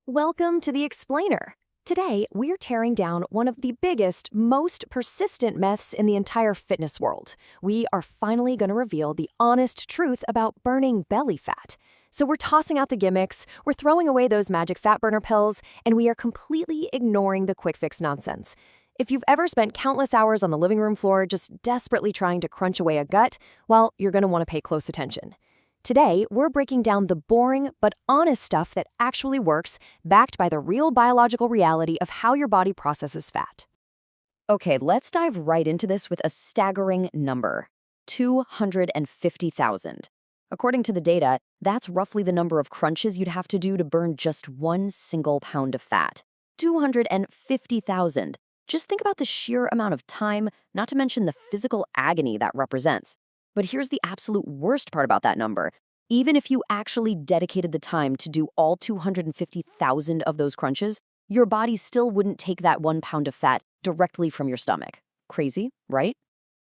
Welcome to The Explainer. Today, we're tearing down one of the biggest, most persistent myths in the entire fitness world. We are finally going to reveal the honest truth about burning belly fat. So we're tossing out the gimmicks, we're throwing away those magic fat burner pills, and we are completely ignoring the quick fix nonsense. If you've ever spent countless hours on the living room floor just desperately trying to crunch away a gut, well, you're going to want to pay close attention. Today, we're breaking down the boring but honest stuff that actually works, backed by the real biological reality of how your body processes fat. Okay, let's dive right into this with a staggering number: 250,000. According to the data, that's roughly the number of crunches you'd have to do to burn just 1 single pound of fat. 250,000. Just think about the sheer amount of time, not to mention the physical agony that represents. But here's the absolute worst part about that number. Even if you actually dedicated the time to do all 250,000 of those crunches, your body still wouldn't take that 1 pound of fat directly from your stomach. Crazy, right?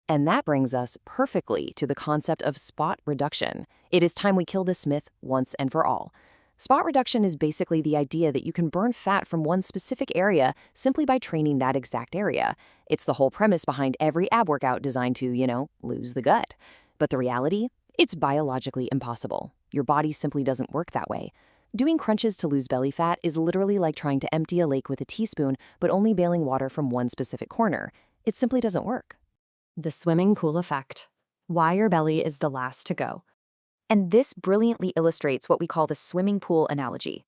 And that brings us perfectly to the concept of spot reduction. It is time we kill this myth once and for all. Spot reduction is basically the idea that you can burn fat from one specific area simply by training that exact area. It's the whole premise behind every ab workout designed to, lose the gut. But the reality? It's biologically impossible. Your body simply doesn't work that way. Doing crunches to lose belly fat is literally like trying to empty a lake with a teaspoon, but only bailing water from one specific corner. It simply doesn't work. The swimming pool effect. Why your belly is the last to go. And this brilliantly illustrates what we call the swimming pool analogy.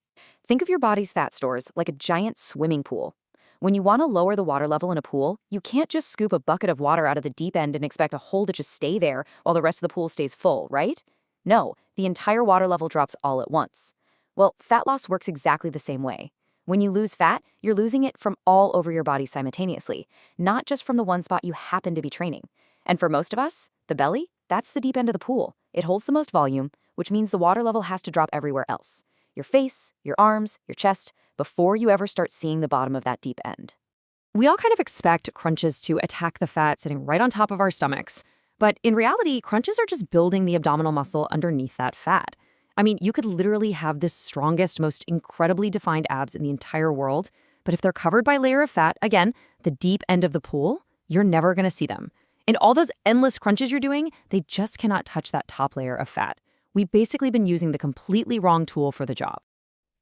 Think of your body's fat stores like a giant swimming pool. When you want to lower the water level in a pool, you can't just scoop a bucket of water out of the deep end and expect a hole to just stay there while the rest of the pool stays full, right? No, the entire water level drops all at once. Well, fat loss works exactly the same way. When you lose fat, you're losing it from all over your body simultaneously, not just from the one spot you happen to be training. And for most of us, the belly, that's the deep end of the pool. It holds the most volume, which means the water level has to drop everywhere else. Your face, your arms, your chest, before you ever start seeing the bottom of that deep end. We all kind of expect crunches to attack the fat sitting right on top of our stomachs. But in reality, crunches are just building the abdominal muscle underneath that fat. I mean, you could literally have the strongest, most incredibly defined abs in the entire world, but if they're covered by a layer of fat, again, the deep end of the pool, you're never going to see them. And all those endless crunches you're doing, they just cannot touch that top layer of fat. We've basically been using the completely wrong tool for the job.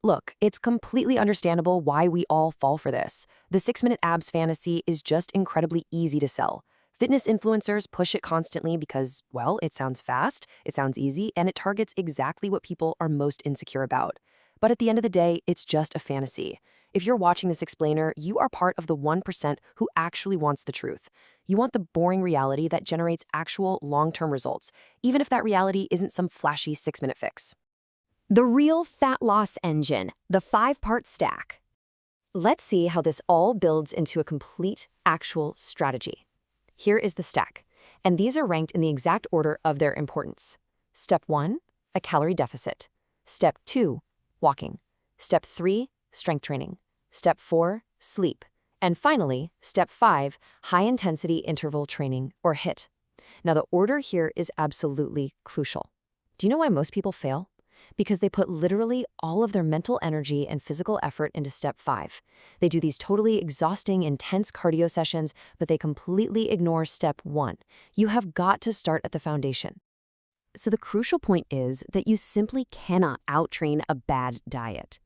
Look, it's completely understandable why we all fall for this. The 6-minute abs fantasy is just incredibly easy to sell. Fitness influencers push it constantly because, well, it sounds fast, it sounds easy, and it targets exactly what people are most insecure about. But at the end of the day, it's just a fantasy. If you're watching this explainer, you are part of the 1% who actually wants the truth. You want the boring reality that generates actual long-term results, even if that reality isn't some flashy 6-minute fix. The real fat loss engine, the 5-part stack. Let's see how this all builds into a complete, actual strategy. Here is the stack, and these are ranked in the exact order of their importance. Step 1, a calorie deficit. Step 2, walking. Step 3, strength training. Step 4, sleep. And finally, Step 5, high-intensity interval training, or HIIT. Now, the order here is absolutely crucial. Do you know why most people fail? Because they put literally all of their mental energy and physical effort into Step 5. They do these totally exhausting, intense cardio sessions, but they completely ignore Step 1. You have got to start at the foundation. So the crucial point is that you simply cannot out-train a bad diet.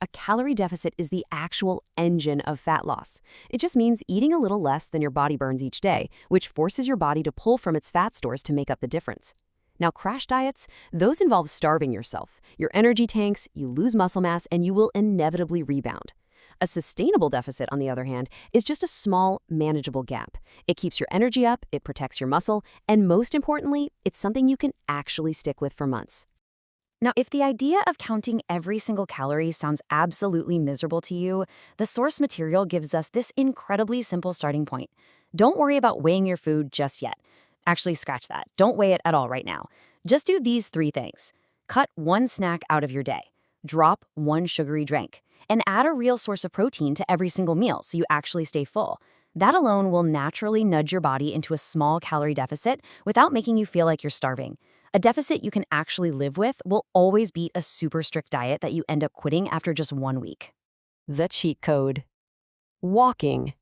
A calorie deficit is the actual engine of fat loss. It just means eating a little less than your body burns each day, which forces your body to pull from its fat stores to make up the difference. Now, crash diets, those involve starving yourself. Your energy tanks, you lose muscle mass, and you will inevitably rebound. A sustainable deficit, on the other hand, is just a small, manageable gap. It keeps your energy up, it protects your muscle, and most importantly, it's something you can actually stick with for months. Now, if the idea of counting every single calorie sounds absolutely miserable to you, the source material gives us this incredibly simple starting point. Don't worry about weighing your food just yet. Actually, scratch that. Don't weigh it at all right now. Just do these 3 things. Cut 1 snack out of your day. Drop 1 sugary drink. And add a real source of protein to every single meal so you actually stay full. That alone will naturally nudge your body into a small calorie deficit without making you feel like you're starving. A deficit you can actually live with will always beat a super strict diet that you end up quitting after just 1 week. The cheat code. Walking.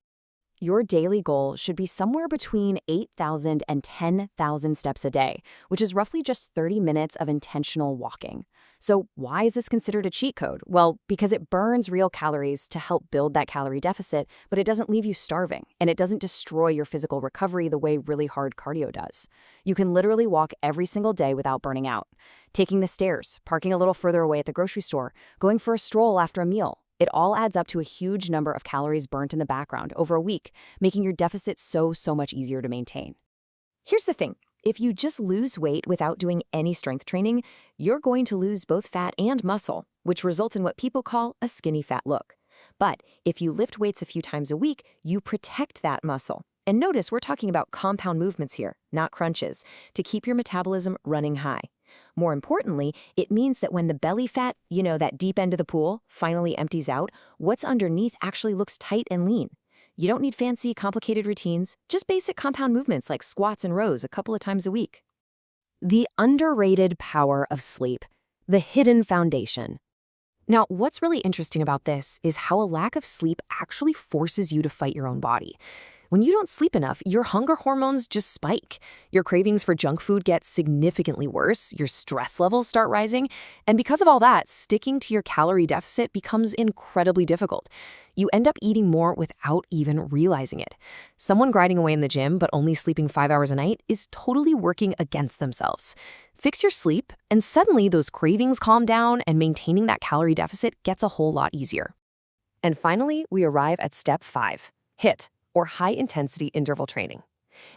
Your daily goal should be somewhere between 8,000 and 10,000 steps a day, which is roughly just 30 minutes of intentional walking. So why is this considered a cheat code? Well, because it burns real calories to help build that calorie deficit, but it doesn't leave you starving, and it doesn't destroy your physical recovery the way really hard cardio does. You can literally walk every single day without burning out. Taking the stairs, parking a little further away at the grocery store, going for a stroll after a meal. It all adds up to a huge number of calories burnt in the background over a week, making your deficit so much easier to maintain. Here's the thing. If you just lose weight without doing any strength training, you're going to lose both fat and muscle, which results in what people call a skinny fat look. But if you lift weights a few times a week, you protect that muscle. And notice we're talking about compound movements here, not crunches, to keep your metabolism running high. More importantly, it means that when the belly fat, that deep end of the pool, finally empties out, what's underneath actually looks tight and lean. You don't need fancy, complicated routines, just basic compound movements like squats and rows a couple of times a week. The underrated power of sleep, the hidden foundation. Now, what's really interesting about this is how a lack of sleep actually forces you to fight your own body. When you don't sleep enough, your hunger hormones just spike. Your cravings for junk food get significantly worse, your stress levels start rising, and because of all that, sticking to your calorie deficit becomes incredibly difficult. You end up eating more without even realizing it. Someone grinding away in the gym but only sleeping 5 hours a night is totally working against themselves. Fix your sleep, and suddenly those cravings calm down and maintaining that calorie deficit gets a whole lot easier. And finally, we arrive at step 5, HIIT, or high-intensity interval training.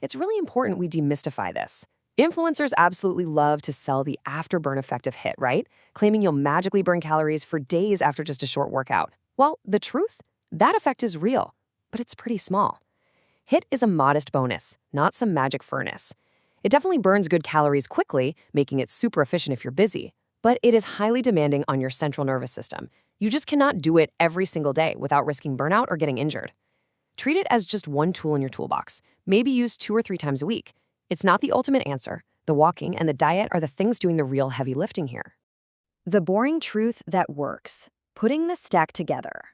It's really important we demystify this. Influencers absolutely love to sell the afterburn effect of HIIT, right? Claiming you'll magically burn calories for days after just a short workout. Well, the truth? That effect is real, but it's pretty small. HIIT is a modest bonus, not some magic furnace. It definitely burns good calories quickly, making it super efficient if you're busy, but it is highly demanding on your central nervous system. You just cannot do it every single day without risking burnout or getting injured. Treat it as just one tool in your toolbox, maybe use 2 or 3 times a week. It's not the ultimate answer. The walking and the diet are the things doing the real heavy lifting here. The boring truth that works. Putting the stack together.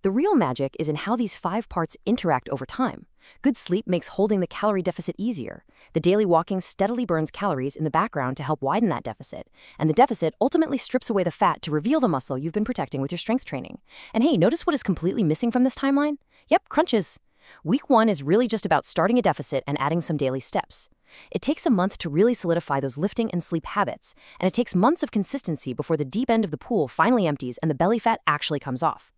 The real magic is in how these 5 parts interact over time. Good sleep makes holding the calorie deficit easier. The daily walking steadily burns calories in the background to help widen that deficit. And the deficit ultimately strips away the fat to reveal the muscle you've been protecting with your strength training. And hey, notice what is completely missing from this timeline? Yep, crunches. Week 1 is really just about starting a deficit and adding some daily steps. It takes a month to really solidify those lifting and sleep habits, and it takes months of consistency before the deep end of the pool finally empties and the belly fat actually comes off.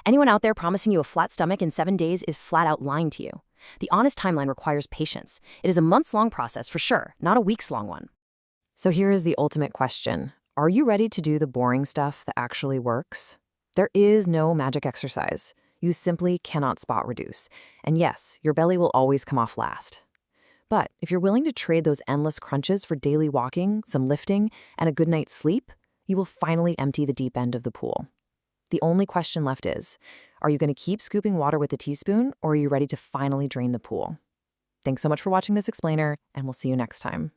Anyone out there promising you a flat stomach in 7 days is flat out lying to you. The honest timeline requires patience. It is a months-long process for sure, not a weeks-long one. So here is the ultimate question. Are you ready to do the boring stuff that actually works? There is no magic exercise. You simply cannot spot reduce. And yes, your belly will always come off last. But if you're willing to trade those endless crunches for daily walking, some lifting, and a good night's sleep, you will finally empty the deep end of the pool. The only question left is, are you going to keep scooping water with a teaspoon, or are you ready to finally drain the pool? Thanks so much for watching this explainer, and we'll see you next time.